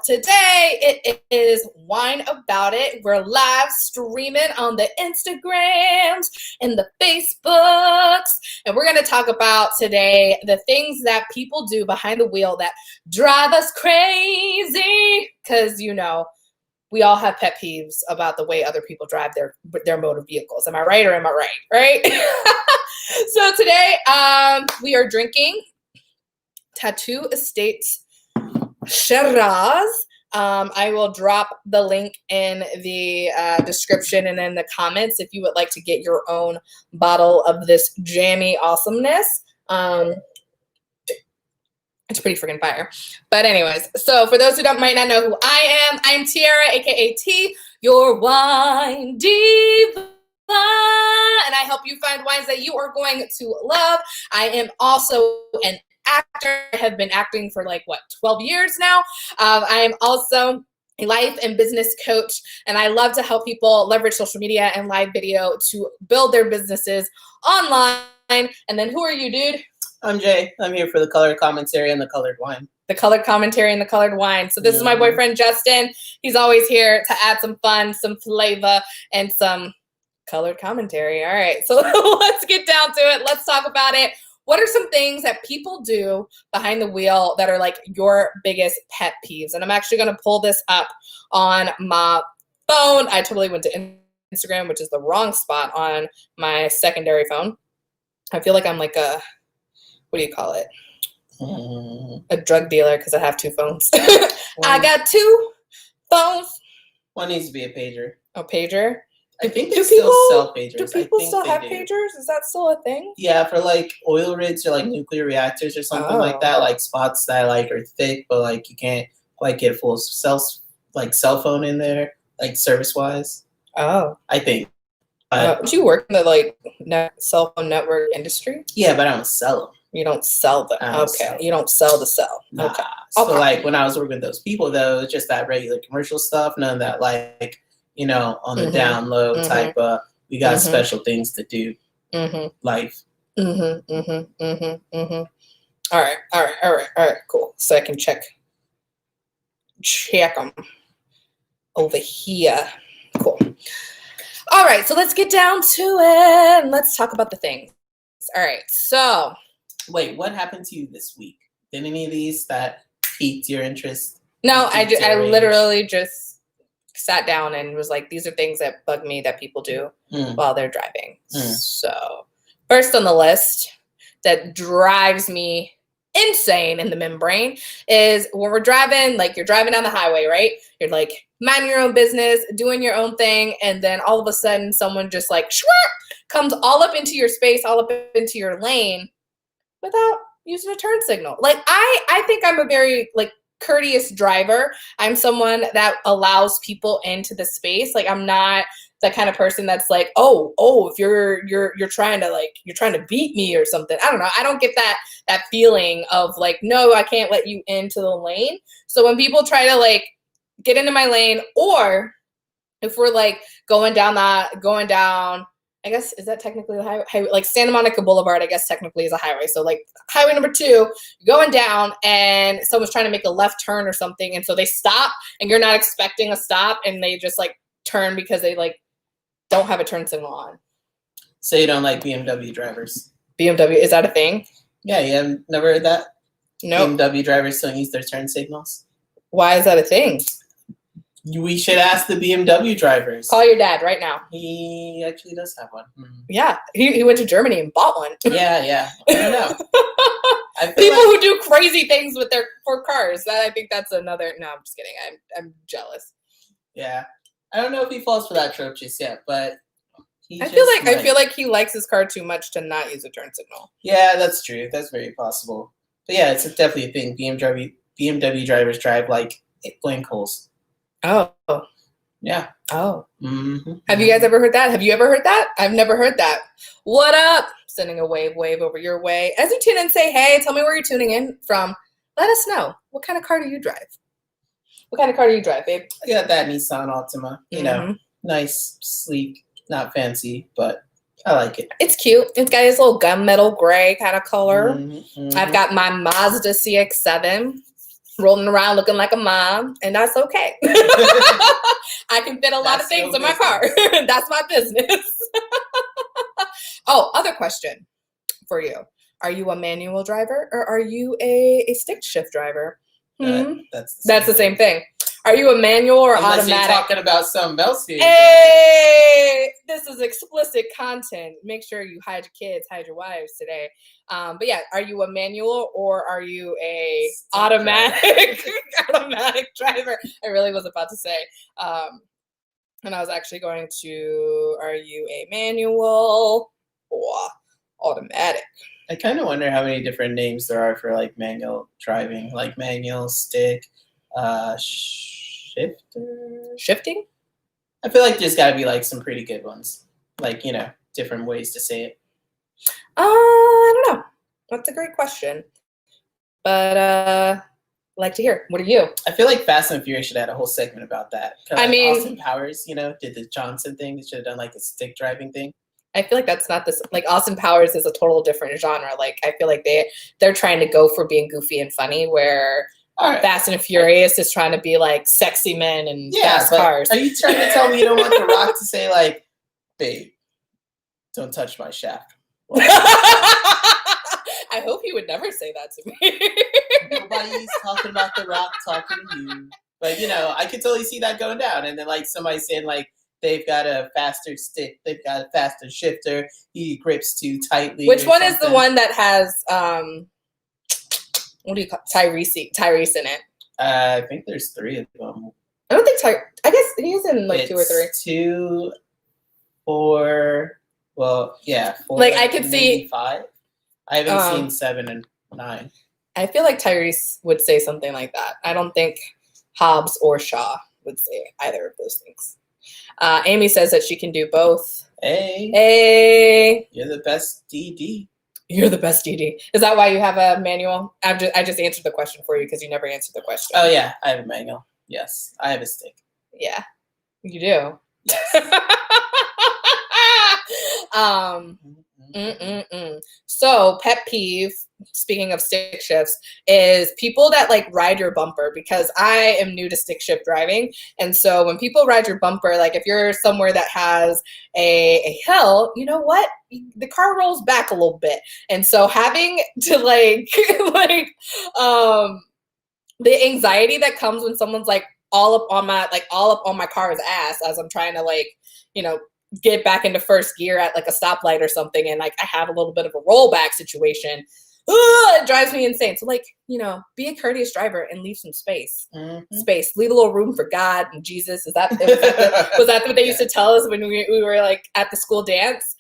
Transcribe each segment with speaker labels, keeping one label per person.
Speaker 1: today it is Wine About It. We're live streaming on the Instagrams and the Facebooks. And we're going to talk about today the things that people do behind the wheel that drive us crazy. Because, you know, we all have pet peeves about the way other people drive their motor vehicles. Am I right or am I right? Right? So today we are drinking Tattoo Estates Shiraz. I will drop the link in the description and in the comments if you would like to get your own bottle of this jammy awesomeness. It's pretty freaking fire. But anyways, so for those who might not know who I'm Tiara, aka T, your wine diva. And I help you find wines that you are going to love. I am also an actor. I have been acting for 12 years now. I am also a life and business coach, and I love to help people leverage social media and live video to build their businesses online. And then who are you, dude?
Speaker 2: I'm Jay. I'm here for the color commentary and the colored wine.
Speaker 1: The colored commentary and the colored wine. So this is my boyfriend, Justin. He's always here to add some fun, some flavor, and some colored commentary. All right, so let's get down to it. Let's talk about it. What are some things that people do behind the wheel that are like your biggest pet peeves? And I'm actually going to pull this up on my phone. I totally went to Instagram, which is the wrong spot on my secondary phone. I feel like I'm like a, what do you call it? A drug dealer because I have two phones. I got two phones.
Speaker 2: One needs to be a pager.
Speaker 1: A pager?
Speaker 2: I think they still sell pagers.
Speaker 1: Do people still have pagers? Is that still a thing?
Speaker 2: Yeah, for like oil rigs or like nuclear reactors or something like that, like spots that are thick, but like you can't quite get full cell phone in there, like service wise.
Speaker 1: Oh,
Speaker 2: I think.
Speaker 1: Do you work in the cell phone network industry?
Speaker 2: Yeah, but I don't sell them.
Speaker 1: You don't sell them. Okay, you don't sell the cell.
Speaker 2: Nah.
Speaker 1: Okay.
Speaker 2: So when I was working with those people though, it's just that regular commercial stuff, none of that on the down low type of, we got special things to do. Life.
Speaker 1: All right, cool. So I can check them over here. Cool. All right, so let's get down to it and let's talk about the things. All right, so.
Speaker 2: Wait, what happened to you this week? Did any of these that piqued your interest?
Speaker 1: No, I literally just sat down and was like, these are things that bug me that people do while they're driving. So first on the list that drives me insane in the membrane is when we're driving, you're driving down the highway, right? You're minding your own business, doing your own thing, and then all of a sudden someone just comes all up into your space, all up into your lane without using a turn signal. I think I'm a very courteous driver. I'm someone that allows people into the space. I'm not the kind of person that's if you're trying to beat me or something. I don't know. I don't get that feeling of no, I can't let you into the lane. So when people try to get into my lane, or if we're going down, I guess, is that technically the highway? Santa Monica Boulevard, I guess technically is a highway. So highway number 2, you're going down and someone's trying to make a left turn or something. And so they stop and you're not expecting a stop and they just turn because they don't have a turn signal on.
Speaker 2: So you don't like BMW drivers?
Speaker 1: BMW, is that a thing?
Speaker 2: Yeah, you have never heard that?
Speaker 1: No. Nope.
Speaker 2: BMW drivers don't use their turn signals.
Speaker 1: Why is that a thing?
Speaker 2: We should ask the BMW drivers.
Speaker 1: Call your dad right now.
Speaker 2: He actually does have one.
Speaker 1: Yeah, he went to Germany and bought one.
Speaker 2: Yeah. I don't know.
Speaker 1: People who do crazy things with their cars. I think that's another. No, I'm just kidding. I'm jealous.
Speaker 2: Yeah, I don't know if he falls for that trope just yet, but
Speaker 1: I feel like he likes his car too much to not use a turn signal.
Speaker 2: Yeah, that's true. That's very possible. But yeah, it's definitely a thing. BMW drivers drive like blank holes.
Speaker 1: Oh.
Speaker 2: Yeah.
Speaker 1: Oh. Have you guys ever heard that? Have you ever heard that? I've never heard that. What up? Sending a wave over your way. As you tune in, say, hey, tell me where you're tuning in from. Let us know. What kind of car do you drive? What kind of car do you drive, babe?
Speaker 2: I got that Nissan Altima. You know, nice, sleek, not fancy, but I like it.
Speaker 1: It's cute. It's got this little gunmetal gray kind of color. I've got my Mazda CX-7. rolling around looking like a mom, and that's okay. I can fit a lot of things in my car. That's my business. Oh, other question for you. Are you a manual driver or are you a stick shift driver?
Speaker 2: That's
Speaker 1: the same thing. Are you a manual or automatic?
Speaker 2: You're talking about something else here.
Speaker 1: Hey, this is explicit content. Make sure you hide your kids, hide your wives today. But yeah, are you a manual or are you a automatic driver? I really was about to say. And I was actually going to, are you a manual or automatic?
Speaker 2: I kind of wonder how many different names there are for like manual driving, like manual, stick,
Speaker 1: shifting.
Speaker 2: I feel like there's got to be like some pretty good ones, like, you know, different ways to say it.
Speaker 1: I don't know. That's a great question, but I'd like to hear. What are you?
Speaker 2: I feel like Fast and Furious should have had a whole segment about that.
Speaker 1: I mean,
Speaker 2: Austin Powers, you know, did the Johnson thing. They should have done like a stick driving thing.
Speaker 1: I feel like that's not this. Like Austin Powers is a total different genre. Like I feel like they're trying to go for being goofy and funny, where Fast and Furious is trying to be like sexy men and fast cars.
Speaker 2: Are you trying to tell me you don't want The Rock to say like, "Babe, don't touch my shaft"?
Speaker 1: I hope he would never say that to me.
Speaker 2: Nobody's talking about The Rock talking to you, but you know, I could totally see that going down. And then like somebody saying like, they've got a faster stick, they've got a faster shifter, he grips too tightly.
Speaker 1: Which one is the one that has what do you call Tyrese in it?
Speaker 2: I think there's 3 of them.
Speaker 1: I don't think I guess he's in like 2 or 3.
Speaker 2: 2, 4. Well, yeah, 4.
Speaker 1: Like I could see
Speaker 2: 5. I haven't seen 7 and 9. I
Speaker 1: feel like Tyrese would say something like that. I don't think Hobbs or Shaw would say either of those things. Amy says that she can do both.
Speaker 2: Hey, you're the best DD.
Speaker 1: You're the best DD. Is that why you have a manual? I just answered the question for you because you never answered the question.
Speaker 2: Oh yeah, I have a manual. Yes, I have a stick.
Speaker 1: Yeah, you do. Yes. So pet peeve, speaking of stick shifts, is people that like ride your bumper, because I am new to stick shift driving. And so when people ride your bumper, like if you're somewhere that has a hill, you know what? The car rolls back a little bit. And so having to the anxiety that comes when someone's like all up on my car's ass as I'm trying to get back into first gear at like a stoplight or something, and like I have a little bit of a rollback situation. It drives me insane. So be a courteous driver and leave some space. Space. Leave a little room for God and Jesus. Was that what they used to tell us when we were like at the school dance?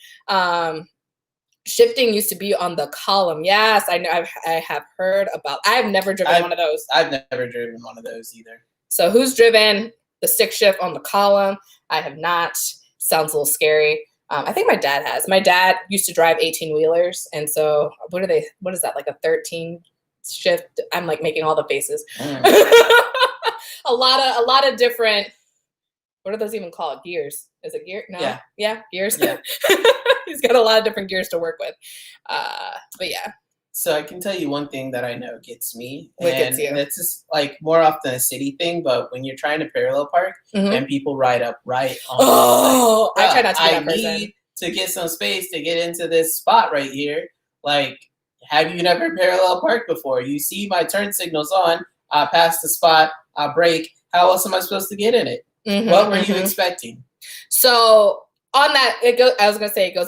Speaker 1: Shifting used to be on the column. Yes, I know. I have heard about. I've never driven one of those.
Speaker 2: I've never driven one of those either.
Speaker 1: So who's driven the stick shift on the column? I have not. Sounds a little scary. I think my dad has. My dad used to drive 18-wheelers. And so what is that? Like a 13 shift? I'm like making all the faces. A lot of different, what are those even called? Gears. Is it gear? No. Yeah, gears. Yeah. He's got a lot of different gears to work with. But yeah.
Speaker 2: So I can tell you one thing that I know gets me.
Speaker 1: What gets you?
Speaker 2: And it's just like more often a city thing, but when you're trying to parallel park and people ride up right on
Speaker 1: I try not to be that person.
Speaker 2: I need to get some space to get into this spot right here. Like, have you never parallel parked before? You see my turn signal's on, I pass the spot, I brake. How else am I supposed to get in it? What were you expecting?
Speaker 1: So on that, it goes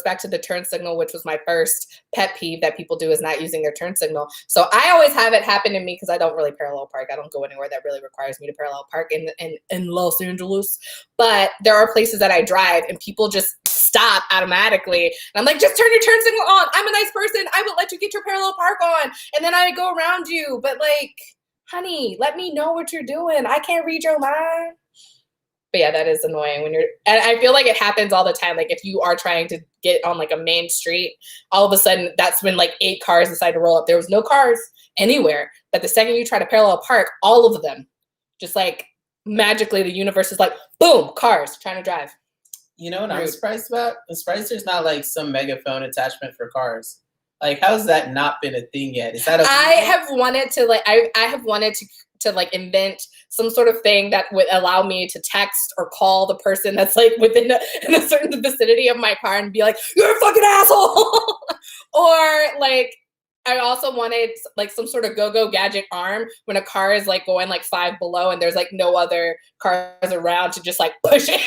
Speaker 1: back to the turn signal, which was my first pet peeve that people do, is not using their turn signal. So I always have it happen to me because I don't really parallel park. I don't go anywhere that really requires me to parallel park in Los Angeles. But there are places that I drive and people just stop automatically. And I'm like, just turn your turn signal on. I'm a nice person. I will let you get your parallel park on. And then I go around you. But like, honey, let me know what you're doing. I can't read your mind. But yeah, that is annoying and I feel like it happens all the time. Like if you are trying to get on like a main street, all of a sudden that's when like 8 cars decide to roll up. There was no cars anywhere. But the second you try to parallel park, all of them, just like magically the universe is like, boom, cars trying to drive.
Speaker 2: You know what I'm surprised about? I'm surprised there's not like some megaphone attachment for cars. Like, how's that not been a thing yet? Is that a
Speaker 1: I have wanted to to like invent some sort of thing that would allow me to text or call the person that's like within in a certain vicinity of my car and be like, you're a fucking asshole. Or like, I also wanted like some sort of go-go gadget arm when a car is like going like 5 below and there's like no other cars around to just like push it.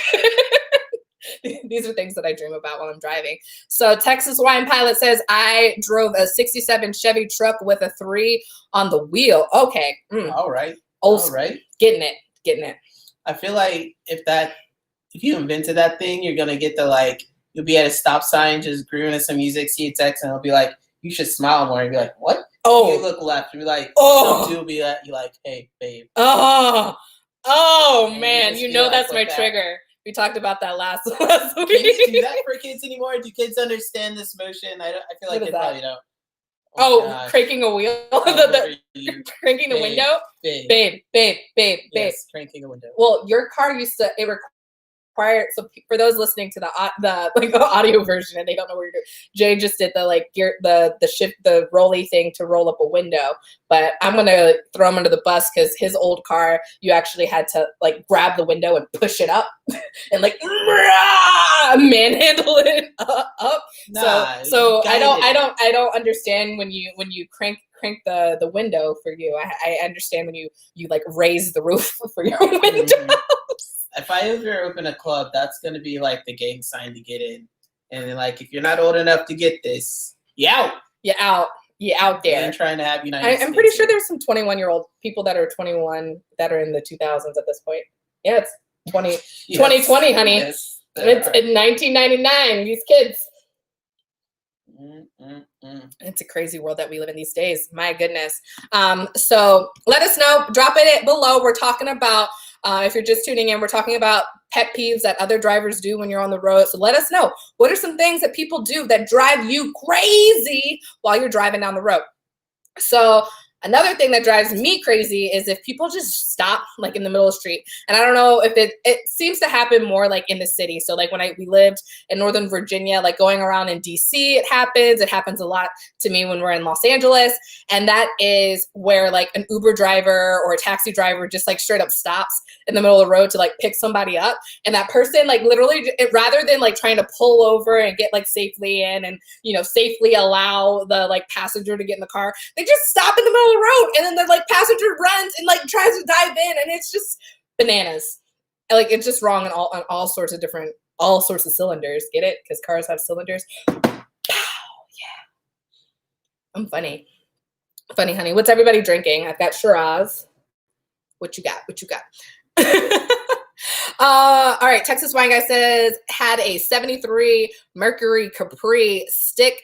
Speaker 1: These are things that I dream about while I'm driving. So Texas Wine Pilot says, I drove a 67 Chevy truck with a 3 on the wheel. Okay.
Speaker 2: All right.
Speaker 1: All right. Getting it.
Speaker 2: I feel like if you invented that thing, you're going to get the like, you'll be at a stop sign just grooving to some music, see a text, and it'll be like, you should smile more. And be like, what?
Speaker 1: Oh.
Speaker 2: You look left. You'll be like, some dude will be like, hey, babe.
Speaker 1: Oh, man. You know that's my trigger. We talked about that last week.
Speaker 2: Can you do that for kids anymore? Do kids understand this motion? I feel like they probably don't.
Speaker 1: Cranking a wheel? Cranking the window? Babe.
Speaker 2: Yes, cranking a window.
Speaker 1: Well, your car used to, it required, so for those listening to the like the audio version and they don't know what you're doing, Jay just did the like gear, the shift, the rolly thing to roll up a window. But I'm going to throw him under the bus because his old car, you actually had to like grab the window and push it up and like manhandle it up.
Speaker 2: Nah,
Speaker 1: so I don't understand when you crank the window for you. I understand when you like raise the roof for your window.
Speaker 2: If I ever open a club, that's gonna be like the gang sign to get in. And then like if you're not old enough to get this, you out.
Speaker 1: You out there.
Speaker 2: And trying to have
Speaker 1: I'm pretty sure there's some 21-year-old people that are 21 that are in the 2000s at this point. Yeah, it's 2020, honey.
Speaker 2: Yes,
Speaker 1: it's in 1999. These kids. It's a crazy world that we live in these days. My goodness. So let us know. Drop it below. We're talking about, if you're just tuning in, we're talking about pet peeves that other drivers do when you're on the road. So let us know. What are some things that people do that drive you crazy while you're driving down the road? So another thing that drives me crazy is if people just stop like in the middle of the street. And I don't know if it seems to happen more like in the city. So like when we lived in Northern Virginia, like going around in DC, it happens a lot to me when we're in Los Angeles. And that is where like an Uber driver or a taxi driver just like straight up stops in the middle of the road to like pick somebody up. And that person like literally, rather than like trying to pull over and get like safely in and, safely allow the like passenger to get in the car, they just stop in the middle of the road and then the like passenger runs and like tries to dive in, and it's just bananas. Like it's just wrong on all sorts of cylinders. Get it? Because cars have cylinders. Pow, yeah. I'm funny, honey. What's everybody drinking? I've got Shiraz. What you got? All right. Texas Wine Guy says had a 73 Mercury Capri stick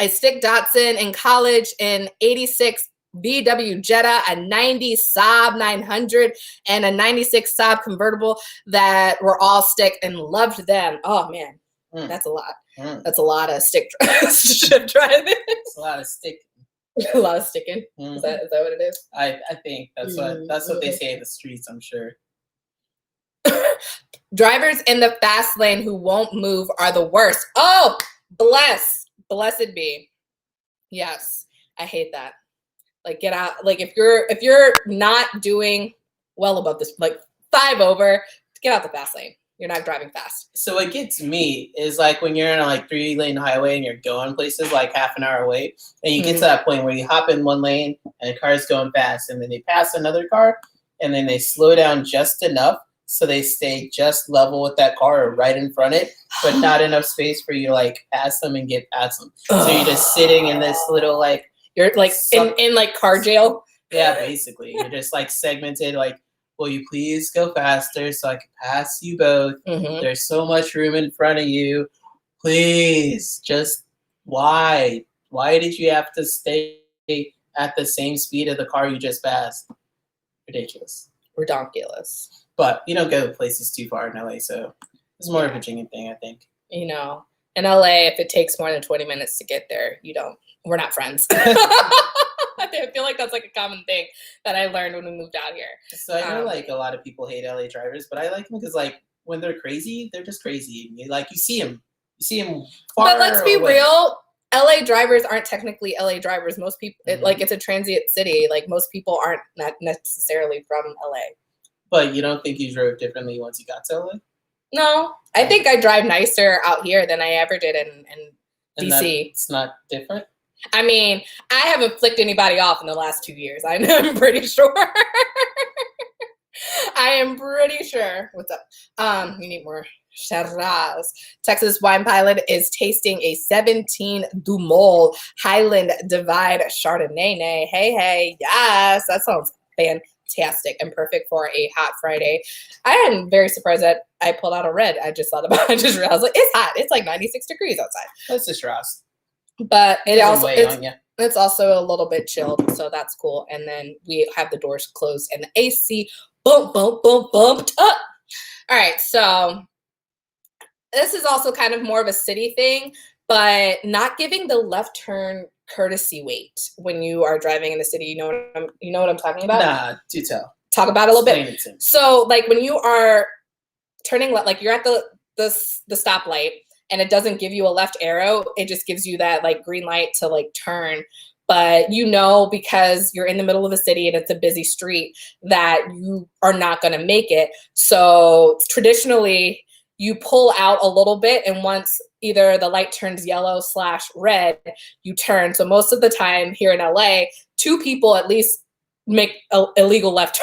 Speaker 1: Datsun in college, an 86 VW Jetta, a 90 Saab 900, and a 96 Saab convertible that were all stick and loved them. Oh man, that's a lot. That's a lot of stick driving.
Speaker 2: It's a lot of stick.
Speaker 1: A lot of sticking. Is that what it is?
Speaker 2: I think that's what they say in the streets, I'm sure.
Speaker 1: Drivers in the fast lane who won't move are the worst. Oh, blessed be. Yes, I hate that. Like get out. Like if you're not doing well above this, like 5 over, get out the fast lane. You're not driving fast.
Speaker 2: So what gets me is like when you're in a like 3-lane highway and you're going places like half an hour away, and you get to that point where you hop in one lane and a car's going fast, and then they pass another car, and then they slow down just enough so they stay just level with that car or right in front of it, but not enough space for you to like pass them and get past them. So you're just sitting in this little like
Speaker 1: you're like in like car jail.
Speaker 2: Yeah, basically. You're just like segmented, like, will you please go faster so I can pass you both? There's so much room in front of you. Please, just why? Why did you have to stay at the same speed of the car you just passed? Ridiculous.
Speaker 1: Redonkulous.
Speaker 2: But you don't go places too far in LA, so it's more of a Virginia thing, I think.
Speaker 1: In LA, if it takes more than 20 minutes to get there, we're not friends. I feel like that's like a common thing that I learned when we moved out here.
Speaker 2: So I know like a lot of people hate LA drivers, but I like them because like when they're crazy, they're just crazy. You see them far
Speaker 1: But let's be
Speaker 2: away.
Speaker 1: real. LA drivers aren't technically LA drivers. Most people, like, it's a transient city. Like, most people aren't not necessarily from LA.
Speaker 2: But you don't think you drove differently once you got to LA?
Speaker 1: No, I think I drive nicer out here than I ever did in DC.
Speaker 2: It's not different?
Speaker 1: I mean, I haven't flicked anybody off in the last 2 years. I'm pretty sure. I am pretty sure. What's up? You need more Shiraz. Texas Wine Pilot is tasting a 17 Dumol Highland Divide Chardonnay. Hey, yes, that sounds fantastic and perfect for a hot Friday. I am very surprised that I pulled out a red. I just realized, like, it's hot. It's like 96 degrees outside.
Speaker 2: That's the Shiraz.
Speaker 1: But it's also a little bit chilled, so that's cool. And then we have the doors closed and the AC bumped up. All right, so this is also kind of more of a city thing, but not giving the left turn courtesy wait when you are driving in the city. You know what I'm talking about?
Speaker 2: Nah, do tell.
Speaker 1: Talk about it a little bit. So, like, when you are turning left, like you're at the stoplight, and it doesn't give you a left arrow, it just gives you that like green light to like turn. But you know, because you're in the middle of a city and it's a busy street, that you are not going to make it. So traditionally, you pull out a little bit, and once either the light turns yellow/red, you turn. So most of the time here in LA, 2 people at least make a illegal left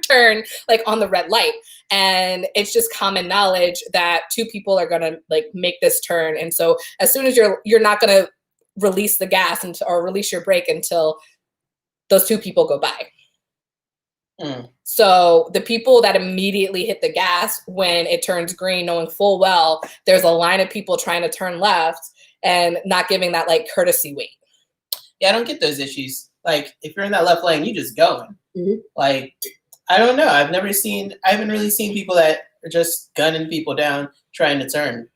Speaker 1: turn like on the red light. And it's just common knowledge that 2 people are gonna like make this turn. And so as soon as you're not gonna release the gas or release your brake until those 2 people go by. So the people that immediately hit the gas when it turns green, knowing full well there's a line of people trying to turn left and not giving that like courtesy wait.
Speaker 2: Yeah, I don't get those issues. Like, if you're in that left lane, you just going. Like, I don't know. I haven't really seen people that are just gunning people down trying to turn.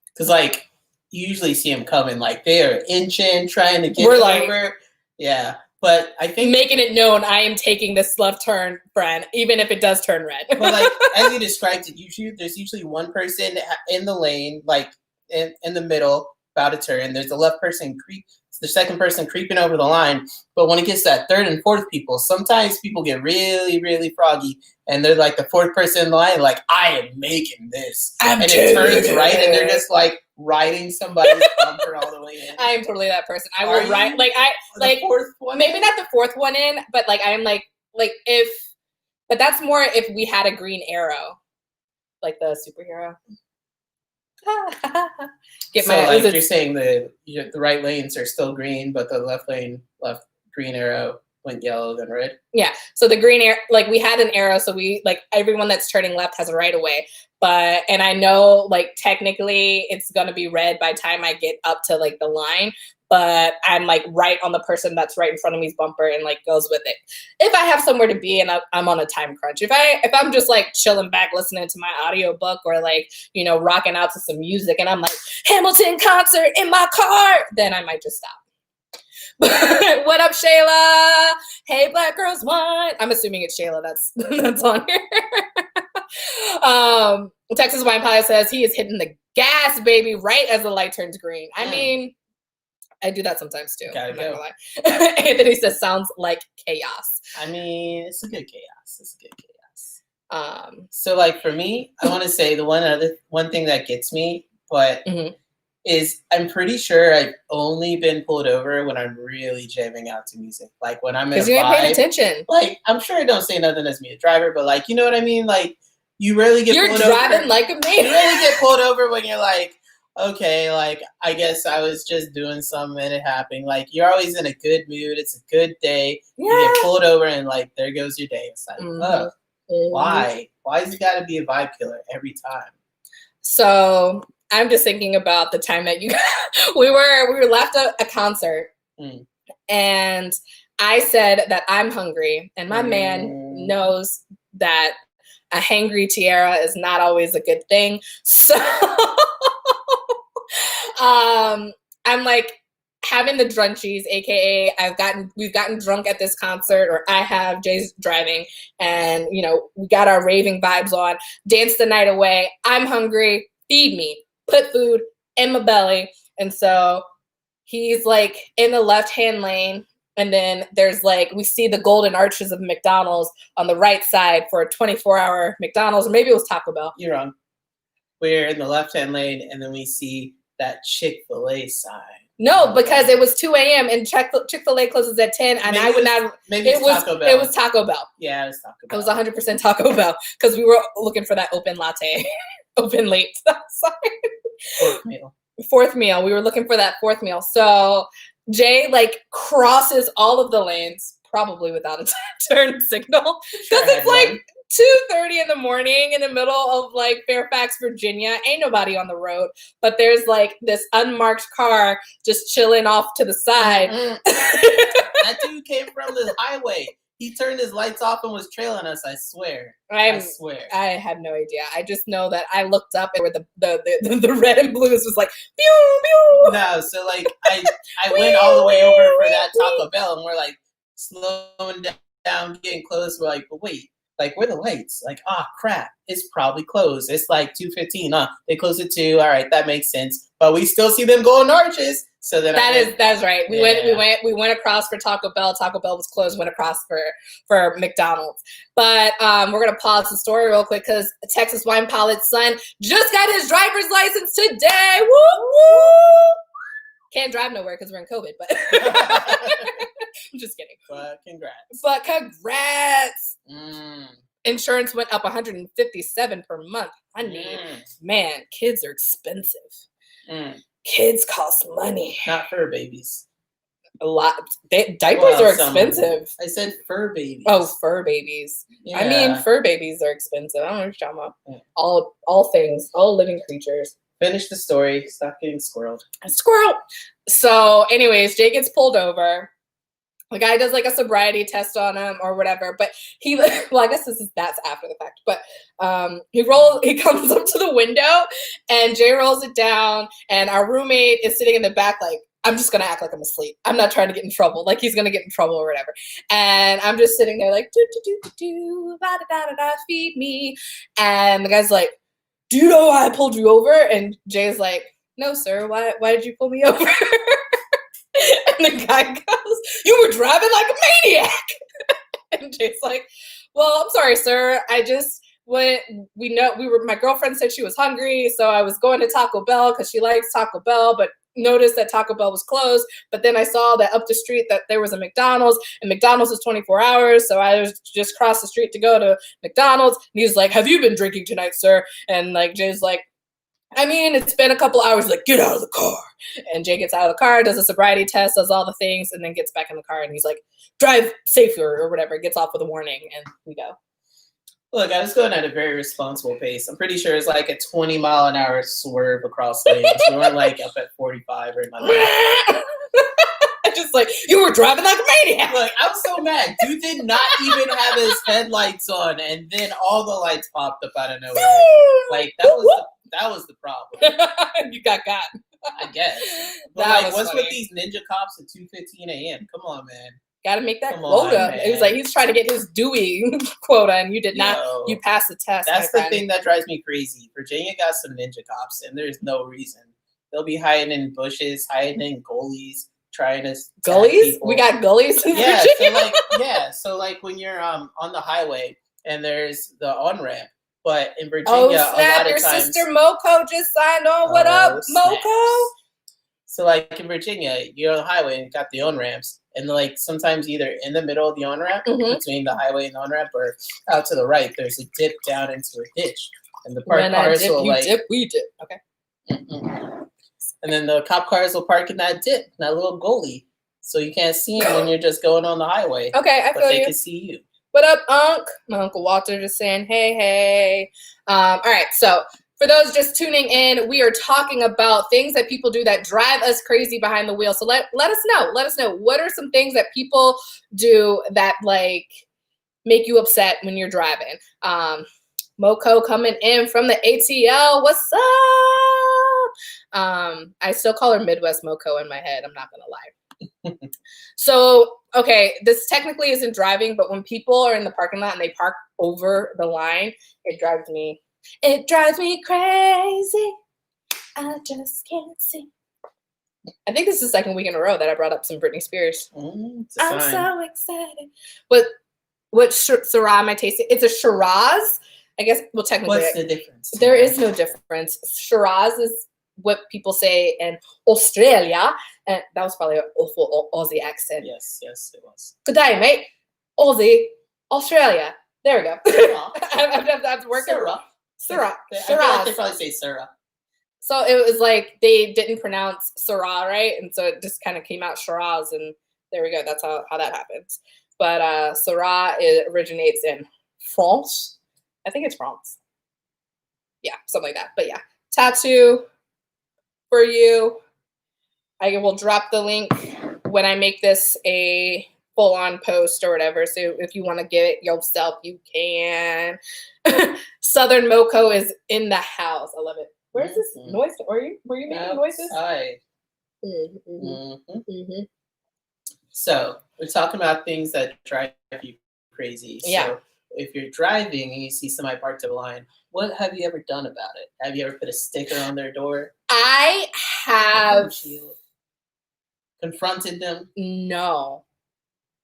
Speaker 2: Because, like, you usually see them coming. Like, they are inching, trying to get over. Yeah. But I think
Speaker 1: making it known I am taking this left turn, friend, even if it does turn red.
Speaker 2: But, like, as you described it, there's usually one person in the lane, like, in the middle, about to turn. There's the left person the second person creeping over the line. But when it gets to that third and fourth people, sometimes people get really, really froggy, and they're like the fourth person in the line, like, I am making this. And it turns right, and they're just like riding somebody's bumper all the way in.
Speaker 1: I am totally that person. I will ride the fourth one maybe in? Not the fourth one in, but like I'm like but that's more if we had a green arrow, like the superhero.
Speaker 2: You're saying the right lanes are still green, but the left green arrow went yellow then red.
Speaker 1: Yeah. So the green arrow, like we had an arrow, so we like everyone that's turning left has a right of way. And I know like technically it's gonna be red by the time I get up to like the line, but I'm like right on the person that's right in front of me's bumper and like goes with it. If I have somewhere to be and I'm on a time crunch, if I'm just like chilling back listening to my audiobook or like, you know, rocking out to some music and I'm like Hamilton concert in my car, then I might just stop. What up, Shayla? Hey, Black Girls Wine. I'm assuming it's Shayla that's on here. Texas Wine Pilot says he is hitting the gas, baby, right as the light turns green. I mean, I do that sometimes too. I'm not gonna lie. Anthony says sounds like chaos.
Speaker 2: I mean, it's a good chaos. So like for me, I want to say the one thing that gets me, but is I'm pretty sure I've only been pulled over when I'm really jamming out to music. Like when I'm in a vibe. Because you ain't paying attention. Like I'm sure I don't say nothing as me a driver, but like you know what I mean? Like you rarely get pulled over. You're driving like a man. You really get pulled over when you're like, okay, like I guess I was just doing something and it happened. Like you're always in a good mood. It's a good day. Yeah. You get pulled over and like there goes your day. It's like, why? Why has it got to be a vibe killer every time?
Speaker 1: So I'm just thinking about the time that we were left a concert and I said that I'm hungry and my man knows that a hangry tiara is not always a good thing. So I'm like having the drunchies, aka we've gotten drunk at this concert, or I have, Jay's driving, and you know, we got our raving vibes on, dance the night away. I'm hungry, feed me, put food in my belly. And so he's like in the left-hand lane, and then there's like, we see the golden arches of McDonald's on the right side for a 24-hour McDonald's, or maybe it was Taco Bell.
Speaker 2: You're wrong. We're in the left-hand lane, and then we see that Chick-fil-A sign.
Speaker 1: No, because it was 2 a.m. and Chick-fil-A closes at 10, and
Speaker 2: Maybe
Speaker 1: I would not.
Speaker 2: Maybe
Speaker 1: It was
Speaker 2: Taco Bell.
Speaker 1: It was Taco Bell.
Speaker 2: Yeah, it was Taco Bell.
Speaker 1: It was 100% Taco Bell because we were looking for that open latte, open late. Sorry. Fourth meal. We were looking for that fourth meal. So Jay like crosses all of the lanes, probably without a turn signal, because it's like 2:30 in the morning in the middle of like Fairfax, Virginia. Ain't nobody on the road, but there's like this unmarked car just chilling off to the side.
Speaker 2: That dude came from the highway. He turned his lights off and was trailing us. I swear. I swear. I
Speaker 1: have no idea. I just know that I looked up and where the red and blues was like pew pew.
Speaker 2: No, so like I went all the way over for that Taco Bell, and we're like slowing down, getting close. We're like, but wait. Like, where are the lights? Like, crap, it's probably closed. It's like 2:15. They closed at 2. All right, that makes sense. But we still see them going arches. So then
Speaker 1: that's right. We went across for Taco Bell. Taco Bell was closed. Went across for McDonald's. But we're gonna pause the story real quick because Texas wine pilot's son just got his driver's license today. Woo woo! Can't drive nowhere because we're in COVID. But I'm just kidding.
Speaker 2: But congrats.
Speaker 1: Insurance went up $157 per month. Man, kids are expensive. Kids cost money.
Speaker 2: Not fur babies.
Speaker 1: A lot. Diapers are expensive.
Speaker 2: I said fur babies.
Speaker 1: Oh, fur babies. Yeah. I mean, fur babies are expensive. I don't know what you're talking about. Yeah. All things, all living creatures.
Speaker 2: Finish the story. Stop getting squirreled.
Speaker 1: Squirrel. So, anyways, Jay gets pulled over. The guy does like a sobriety test on him or whatever, but I guess that's after the fact, but he comes up to the window and Jay rolls it down and our roommate is sitting in the back like, I'm just going to act like I'm asleep. I'm not trying to get in trouble. Like he's going to get in trouble or whatever. And I'm just sitting there like, feed me. And the guy's like, do you know why I pulled you over? And Jay's like, no, sir. Why did you pull me over? And the guy goes, you were driving like a maniac. And Jay's like, well, I'm sorry, sir. My girlfriend said she was hungry, so I was going to Taco Bell because she likes Taco Bell, but noticed that Taco Bell was closed. But then I saw that up the street that there was a McDonald's, and McDonald's is 24 hours, so I just crossed the street to go to McDonald's. And he's like, have you been drinking tonight, sir? And like Jay's like, I mean, it's been a couple hours, like, get out of the car. And Jay gets out of the car, does a sobriety test, does all the things, and then gets back in the car. And he's like, drive safer or whatever, gets off with a warning, and we go.
Speaker 2: Look, I was going at a very responsible pace. I'm pretty sure it's like a 20-mile-an-hour swerve across lanes. We weren't like up at 45 or nothing.
Speaker 1: Just like, you were driving like a maniac.
Speaker 2: Look, I was so mad. Dude did not even have his headlights on, and then all the lights popped up out of nowhere. Like, that was the problem.
Speaker 1: You got.
Speaker 2: I guess. But like, what's with these ninja cops at 2:15 a.m.? Come on, man.
Speaker 1: Got to make that quota. It was like he's trying to get his Dewey quota, and you did not. You passed the test.
Speaker 2: That's the thing that drives me crazy. Virginia got some ninja cops, and there's no reason. They'll be hiding in bushes, hiding in gullies, trying to
Speaker 1: gullies. We got gullies in Virginia.
Speaker 2: So like when you're on the highway and there's the on ramp. But in Virginia, a lot of
Speaker 1: your
Speaker 2: times,
Speaker 1: sister Moco just signed on. What up, Moco?
Speaker 2: So, like in Virginia, you're on the highway and got the on-ramps. And, like, sometimes either in the middle of the on-ramp, between the highway and the on-ramp, or out to the right, there's a dip down into a ditch. And the parked cars will, like...
Speaker 1: we dip. Okay.
Speaker 2: And then the cop cars will park in that dip, that little gully. So you can't see them when you're just going on the highway.
Speaker 1: Okay, I feel
Speaker 2: but they can see you.
Speaker 1: What up, Unc? My Uncle Walter just saying, hey. All right, so for those just tuning in, we are talking about things that people do that drive us crazy behind the wheel. So let us know. Let us know. What are some things that people do that, like, make you upset when you're driving? Moco coming in from the ATL. What's up? I still call her Midwest Moco in my head. I'm not going to lie. So, okay, this technically isn't driving, but when people are in the parking lot and they park over the line, it drives me crazy. I just can't see. I think this is the second week in a row that I brought up some Britney Spears.
Speaker 2: It's a
Speaker 1: I'm
Speaker 2: sign.
Speaker 1: so excited. But what Syrah am I tasting? It's a Shiraz. I guess, well, technically.
Speaker 2: What's the difference?
Speaker 1: There is no difference. Shiraz is what people say in Australia. And that was probably an awful Aussie accent.
Speaker 2: Yes, it was.
Speaker 1: Good day, mate. Aussie, Australia. There we go. I have to work it. Syrah.
Speaker 2: I feel like they probably say Syrah.
Speaker 1: So it was like they didn't pronounce Syrah right, and so it just kind of came out Shiraz, and there we go. That's how that happens. But Syrah originates in France. I think it's France. Yeah, something like that. But yeah, tattoo for you. I will drop the link when I make this a full-on post or whatever. So if you want to get it yourself, you can. Southern Moco is in the house. I love it. Where's this noise? Were you making noises?
Speaker 2: Outside. So we're talking about things that drive you crazy.
Speaker 1: Yeah.
Speaker 2: So if you're driving and you see somebody parked in line, what have you ever done about it? Have you ever put a sticker on their door?
Speaker 1: I have.
Speaker 2: Confronted them?
Speaker 1: No.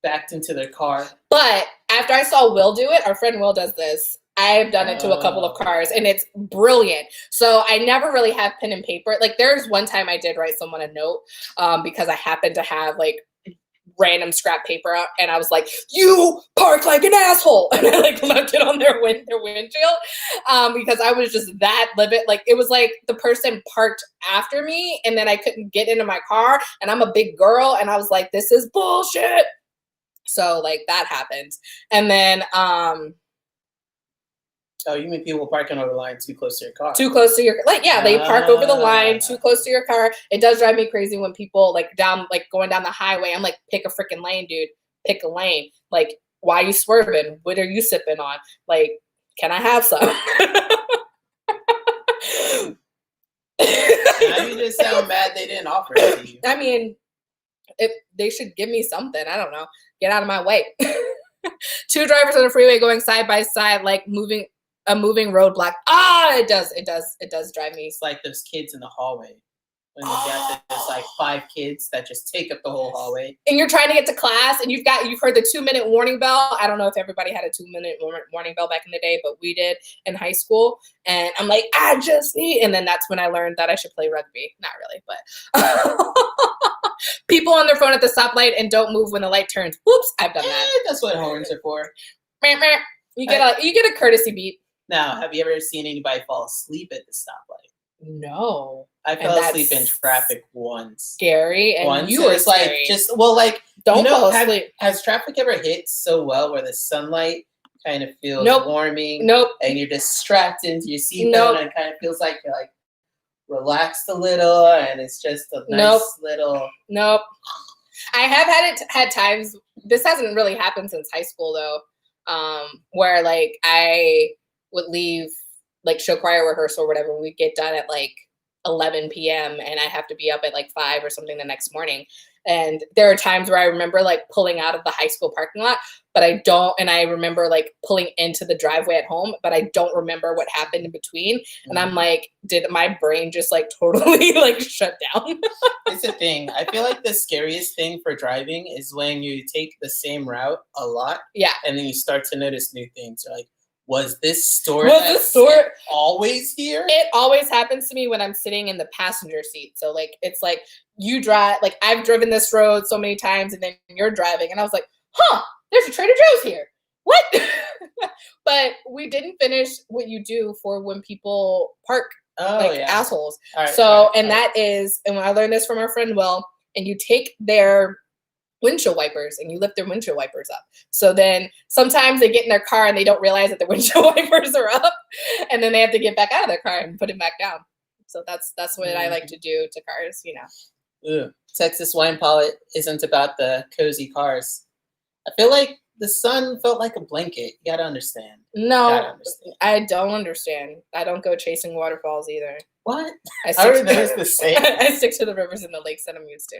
Speaker 2: Backed into their car?
Speaker 1: But after I saw Will do it, our friend Will does this. I've done it to a couple of cars, and it's brilliant. So I never really have pen and paper. Like, there's one time I did write someone a note because I happened to have, like, random scrap paper out, and I was like, you park like an asshole, and I like left it on their windshield because I was just that livid. Like, it was like the person parked after me, and then I couldn't get into my car, and I'm a big girl, and I was like, this is bullshit. So like that happens. And then
Speaker 2: oh, you mean people parking over the line too close to your car?
Speaker 1: Too close to your, like, yeah, they park over the line too close to your car. It does drive me crazy when people like going down the highway. I'm like, pick a freaking lane, dude. Pick a lane. Like, why are you swerving? What are you sipping on? Like, can I have some?
Speaker 2: Now you just sound mad they didn't offer it to you.
Speaker 1: I mean, if they should give me something. I don't know. Get out of my way. Two drivers on the freeway going side by side, like a moving roadblock. It does drive me.
Speaker 2: It's like those kids in the hallway. When you got there's like 5 kids that just take up the whole hallway.
Speaker 1: And you're trying to get to class, and you've heard the 2-minute warning bell. I don't know if everybody had a 2-minute warning bell back in the day, but we did in high school. And I'm like, I just need, and then that's when I learned that I should play rugby. Not really, but people on their phone at the stoplight and don't move when the light turns. Whoops, I've done that.
Speaker 2: That's what horns are for.
Speaker 1: You get a courtesy beep.
Speaker 2: Now, have you ever seen anybody fall asleep at the stoplight?
Speaker 1: No.
Speaker 2: I fell asleep in traffic once.
Speaker 1: Scary. And
Speaker 2: once.
Speaker 1: You were
Speaker 2: scary.
Speaker 1: Don't fall asleep.
Speaker 2: Has traffic ever hit so well where the sunlight kind of feels warming?
Speaker 1: Nope.
Speaker 2: And you're just strapped into your seatbelt and it kind of feels like you're like relaxed a little, and it's just a nice little.
Speaker 1: Nope. I have had times. This hasn't really happened since high school though, where like I would leave like show choir rehearsal or whatever. We get done at like 11 p.m. and I have to be up at like 5 or something the next morning. And there are times where I remember like pulling out of the high school parking lot, but I don't. And I remember like pulling into the driveway at home, but I don't remember what happened in between. And I'm like, did my brain just like totally like shut down?
Speaker 2: It's a thing. I feel like the scariest thing for driving is when you take the same route a lot.
Speaker 1: Yeah.
Speaker 2: And then you start to notice new things. You're like, was this store always here?
Speaker 1: It always happens to me when I'm sitting in the passenger seat. So like, it's like you drive, like I've driven this road so many times and then you're driving and I was like, there's a Trader Joe's here. What? But we didn't finish what you do for when people park assholes. That is, and when I learned this from our friend Will, and you take their windshield wipers and you lift their windshield wipers up. So then sometimes they get in their car and they don't realize that their windshield wipers are up, and then they have to get back out of their car and put it back down. So that's what I like to do to cars, you know.
Speaker 2: Ugh. Texas Wine Palette isn't about the cozy cars. I feel like the sun felt like a blanket. You gotta understand.
Speaker 1: No, I don't understand. I don't go chasing waterfalls either.
Speaker 2: What?
Speaker 1: I stick to the rivers and the lakes that I'm used to.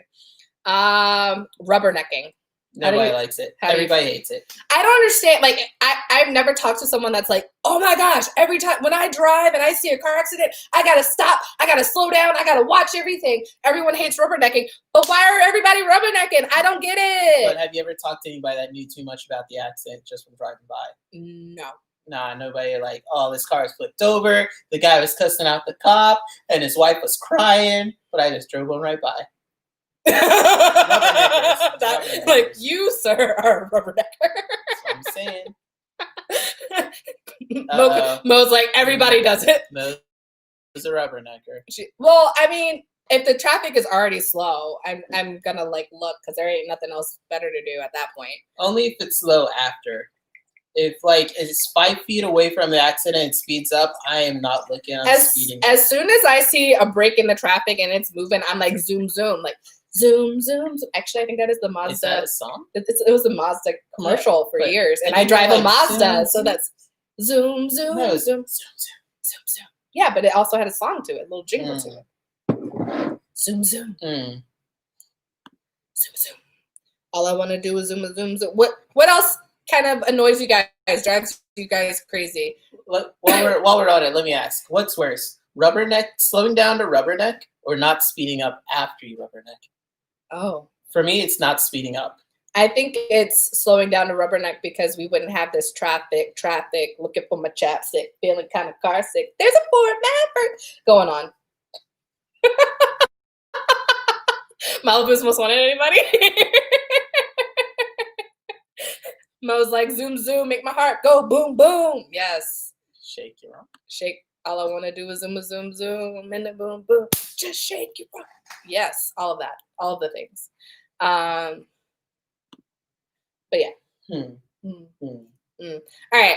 Speaker 1: Rubbernecking.
Speaker 2: Nobody likes it. Everybody hates it.
Speaker 1: I don't understand. Like, I've never talked to someone that's like, oh my gosh, every time when I drive and I see a car accident, I gotta stop, I gotta slow down, I gotta watch everything. Everyone hates rubbernecking, but why are everybody rubbernecking? I don't get it.
Speaker 2: But have you ever talked to anybody that knew too much about the accident just from driving by?
Speaker 1: No.
Speaker 2: Nah, nobody like, oh, this car is flipped over, the guy was cussing out the cop, and his wife was crying, but I just drove on right by.
Speaker 1: Rubbernecking. Like, you, sir, are a rubbernecker.
Speaker 2: That's what I'm saying.
Speaker 1: Mo's like, everybody does it.
Speaker 2: Mo's a rubbernecker.
Speaker 1: Well, I mean, if the traffic is already slow, I'm gonna like look because there ain't nothing else better to do at that point.
Speaker 2: Only if it's slow after. If like it's 5 feet away from the accident and speeds up, I am not looking. Speeding.
Speaker 1: As soon as I see a break in the traffic and it's moving, I'm like zoom, like zoom, zoom. Actually, I think that is the Mazda.
Speaker 2: Is that a song?
Speaker 1: It was the Mazda commercial for years, and I drive a Mazda, so that's zoom, zoom,
Speaker 2: no,
Speaker 1: zoom, zoom, zoom, zoom. Yeah, but it also had a song to it, a little jingle to it. Zoom, zoom, zoom, zoom. All I want to do is zoom, zoom, zoom. What else kind of annoys you guys, drives you guys crazy?
Speaker 2: While we're on it, let me ask, what's worse, slowing down to rubberneck, or not speeding up after you rubberneck?
Speaker 1: Oh,
Speaker 2: for me, it's not speeding up.
Speaker 1: I think it's slowing down to rubberneck because we wouldn't have this traffic, looking for my chapstick, feeling kind of car sick. There's a Ford Maverick going on. Malibu's most wanted, anybody? Mo's like, zoom, zoom, make my heart go boom, boom. Yes.
Speaker 2: Shake your rump.
Speaker 1: Shake. All I want to do is zoom, zoom, zoom, and then boom, boom. Just shake your rump. Yes, all of that. All of the things. But yeah. All right.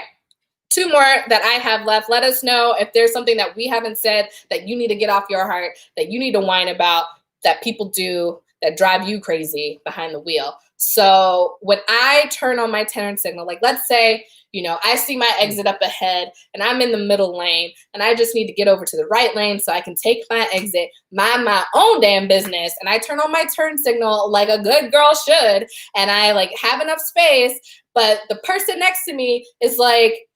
Speaker 1: 2 more that I have left. Let us know if there's something that we haven't said that you need to get off your heart, that you need to whine about, that people do, that drive you crazy behind the wheel. So when I turn on my turn signal, like let's say, I see my exit up ahead and I'm in the middle lane and I just need to get over to the right lane so I can take my exit, mind my own damn business. And I turn on my turn signal like a good girl should. And I like have enough space, but the person next to me is like,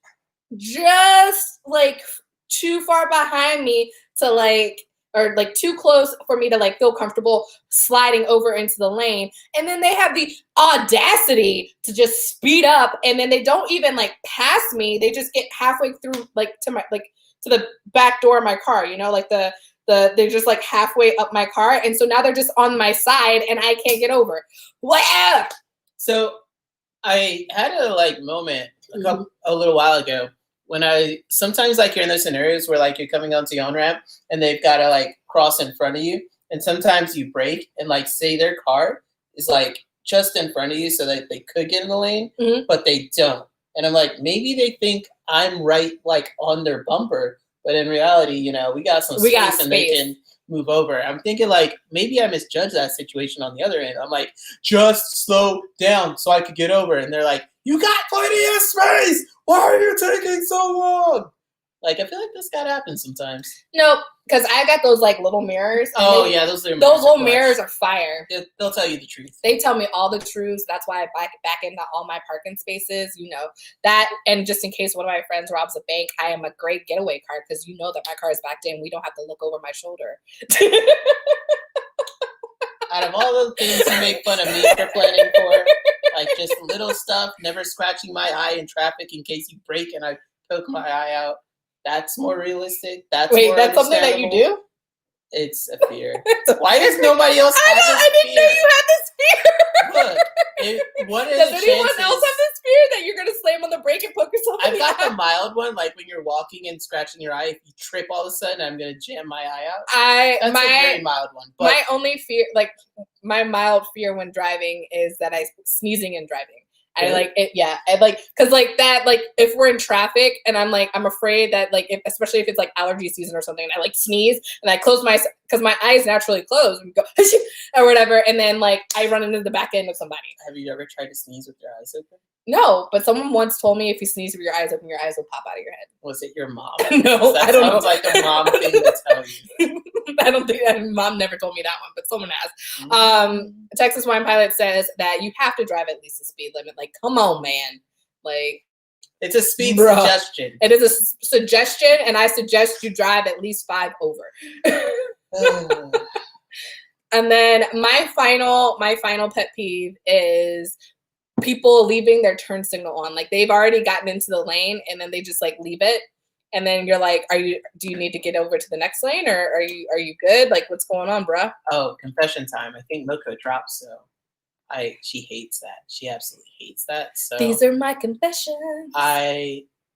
Speaker 1: just like too far behind me to like, or like too close for me to like feel comfortable sliding over into the lane. And then they have the audacity to just speed up, and then they don't even like pass me. They just get halfway through like to the back door of my car, like they're just like halfway up my car. And so now they're just on my side and I can't get over. Wow.
Speaker 2: So I had a like moment a little while ago when sometimes like you're in those scenarios where like you're coming onto your own ramp and they've got to like cross in front of you, and sometimes you brake and like say their car is like just in front of you so that they could get in the lane, but they don't. And I'm like, maybe they think I'm right like on their bumper, but in reality, we got some space and they can move over. I'm thinking like maybe I misjudged that situation on the other end. I'm like, just slow down so I could get over, and they're like, you got plenty of space. Why are you taking so long? Like, I feel like this gotta happen sometimes.
Speaker 1: Nope, because I got those like little mirrors.
Speaker 2: Oh yeah, those little
Speaker 1: mirrors are fire.
Speaker 2: They'll tell you the truth.
Speaker 1: They tell me all the truths. That's why I back into all my parking spaces. That, and just in case one of my friends robs a bank, I am a great getaway car because that my car is backed in. We don't have to look over my shoulder.
Speaker 2: Out of all the things you make fun of me for planning for, like just little stuff, never scratching my eye in traffic in case you brake and I poke my eye out, that's more realistic. That's
Speaker 1: something that you do?
Speaker 2: It's a fear. Why does nobody else have this fear?
Speaker 1: I didn't know you had this fear.
Speaker 2: Look,
Speaker 1: does anyone else have this fear that you're going to slam on the brake and poke yourself in the eye?
Speaker 2: I've got the mild one, like when you're walking and scratching your eye, if you trip all of a sudden, I'm going to jam my eye out. That's a very mild one. But
Speaker 1: my only fear, like my mild fear when driving is that sneezing and driving. I like it. Yeah. I like, cause like that, like if we're in traffic and I'm afraid that like, especially if it's like allergy season or something, and I like sneeze and I close cause my eyes naturally close and go or whatever. And then like I run into the back end of somebody.
Speaker 2: Have you ever tried to sneeze with your eyes open?
Speaker 1: No, but someone once told me if you sneeze with your eyes open, your eyes will pop out of your head.
Speaker 2: Was it your mom?
Speaker 1: No, I don't know.
Speaker 2: Sounds like a mom thing to tell you.
Speaker 1: I don't think mom never told me that one, but someone has. Texas Wine Pilot says that you have to drive at least the speed limit. Like, come on, man. Like,
Speaker 2: it's a speed suggestion.
Speaker 1: It is a suggestion, and I suggest you drive at least 5 over. And then my final pet peeve is people leaving their turn signal on. Like, they've already gotten into the lane and then they just like leave it. And then you're like, do you need to get over to the next lane, or are you good? Like, what's going on, bruh?
Speaker 2: Oh, confession time. I think Milka dropped, so she hates that. She absolutely hates that. So
Speaker 1: these are my confessions.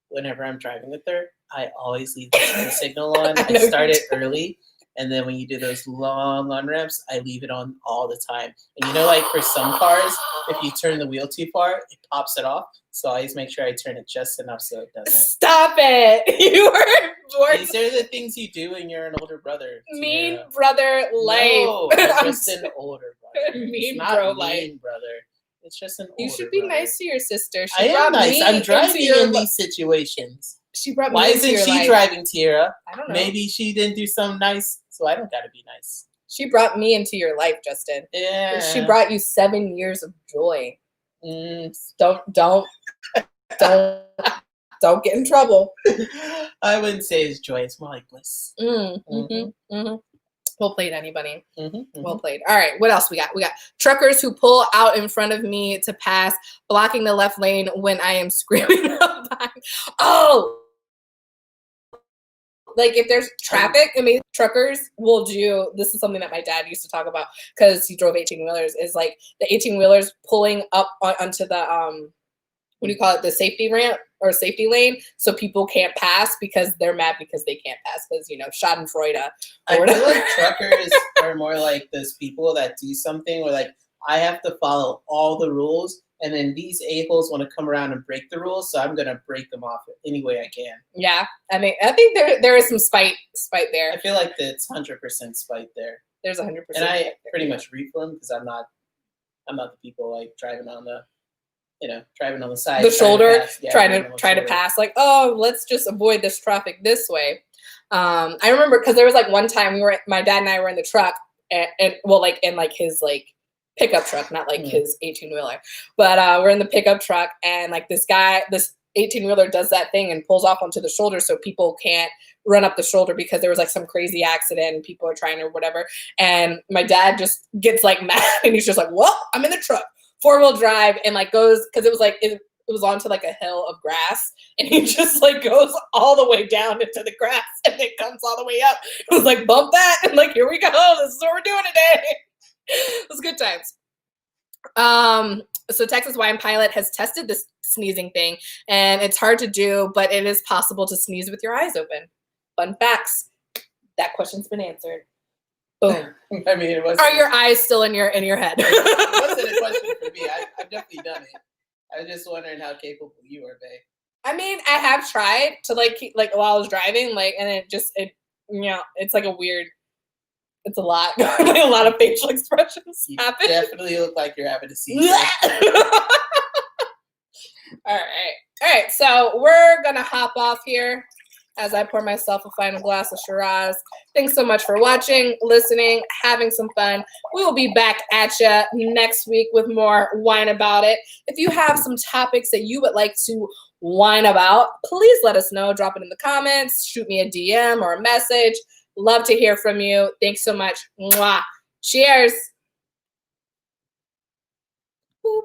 Speaker 2: Whenever I'm driving with her, I always leave the signal on. I start it early. And then when you do those long on-ramps, I leave it on all the time. And you know, like for some cars, if you turn the wheel too far, it pops it off. So I always make sure I turn it just enough so it doesn't.
Speaker 1: Stop it! You are.
Speaker 2: These are the things you do when you're an older brother.
Speaker 1: Mean brother life.
Speaker 2: No, I'm just an older brother.
Speaker 1: Mean
Speaker 2: bro
Speaker 1: life.
Speaker 2: Brother. It's just an older
Speaker 1: You should be
Speaker 2: brother.
Speaker 1: Nice to your sister.
Speaker 2: I am nice. I'm driving in these situations.
Speaker 1: She brought me
Speaker 2: Why
Speaker 1: into
Speaker 2: isn't
Speaker 1: your
Speaker 2: she
Speaker 1: life.
Speaker 2: driving, Tiara?
Speaker 1: I don't know.
Speaker 2: Maybe she didn't do something nice, so I don't gotta be nice.
Speaker 1: She brought me into your life, Justin.
Speaker 2: Yeah.
Speaker 1: She brought you 7 years of joy. Don't get in trouble.
Speaker 2: I wouldn't say it's joy. It's more like bliss.
Speaker 1: Well played, anybody. Well played. All right, what else we got? We got truckers who pull out in front of me to pass, blocking the left lane when I am screaming up behind. Oh! Like, if there's traffic, I mean, truckers will do, this is something that my dad used to talk about because he drove 18-wheelers, is like the 18-wheelers pulling up onto the, what do you call it, the safety ramp or safety lane, so people can't pass because they're mad because they can't pass because, you know, schadenfreude.
Speaker 2: I feel like truckers are more like those people that do something where, like, I have to follow all the rules, and then these a-holes want to come around and break the rules, so I'm going to break them off any way I can.
Speaker 1: Yeah, I mean, I think there is some spite there.
Speaker 2: I feel like it's 100% spite there.
Speaker 1: There's 100%.
Speaker 2: And I pretty much root for them because I'm not the people like driving on the side,
Speaker 1: the shoulder, trying to
Speaker 2: shoulder.
Speaker 1: pass. Like, oh, let's just avoid this traffic this way. I remember because there was like one time my dad and I were in the truck, and his like pickup truck, not like his 18-wheeler, but we're in the pickup truck, and like this 18-wheeler does that thing and pulls off onto the shoulder so people can't run up the shoulder because there was like some crazy accident and people are trying or whatever. And my dad just gets like mad and he's just like, well, I'm in the truck, 4-wheel drive, and like goes, because it was like it was onto like a hill of grass, and he just like goes all the way down into the grass and then comes all the way up. It was like, bump that, and like, here we go, this is what we're doing today. It was good times. So Texas Wine Pilot has tested this sneezing thing, and it's hard to do, but it is possible to sneeze with your eyes open. Fun facts. That question's been answered. Boom.
Speaker 2: I mean, it was.
Speaker 1: Are your eyes still in your head?
Speaker 2: It wasn't a question for me. I've definitely done it. I was just wondering how capable you are, babe.
Speaker 1: I mean, I have tried to keep, while I was driving, and it's like a weird. It's a lot. A lot of facial expressions happen.
Speaker 2: Definitely look like you're having a seizure.
Speaker 1: All right. So we're gonna hop off here as I pour myself a final glass of Shiraz. Thanks so much for watching, listening, having some fun. We will be back at you next week with more Wine About It. If you have some topics that you would like to whine about, please let us know. Drop it in the comments. Shoot me a DM or a message. Love to hear from you. Thanks so much. Mwah. Cheers. Boop.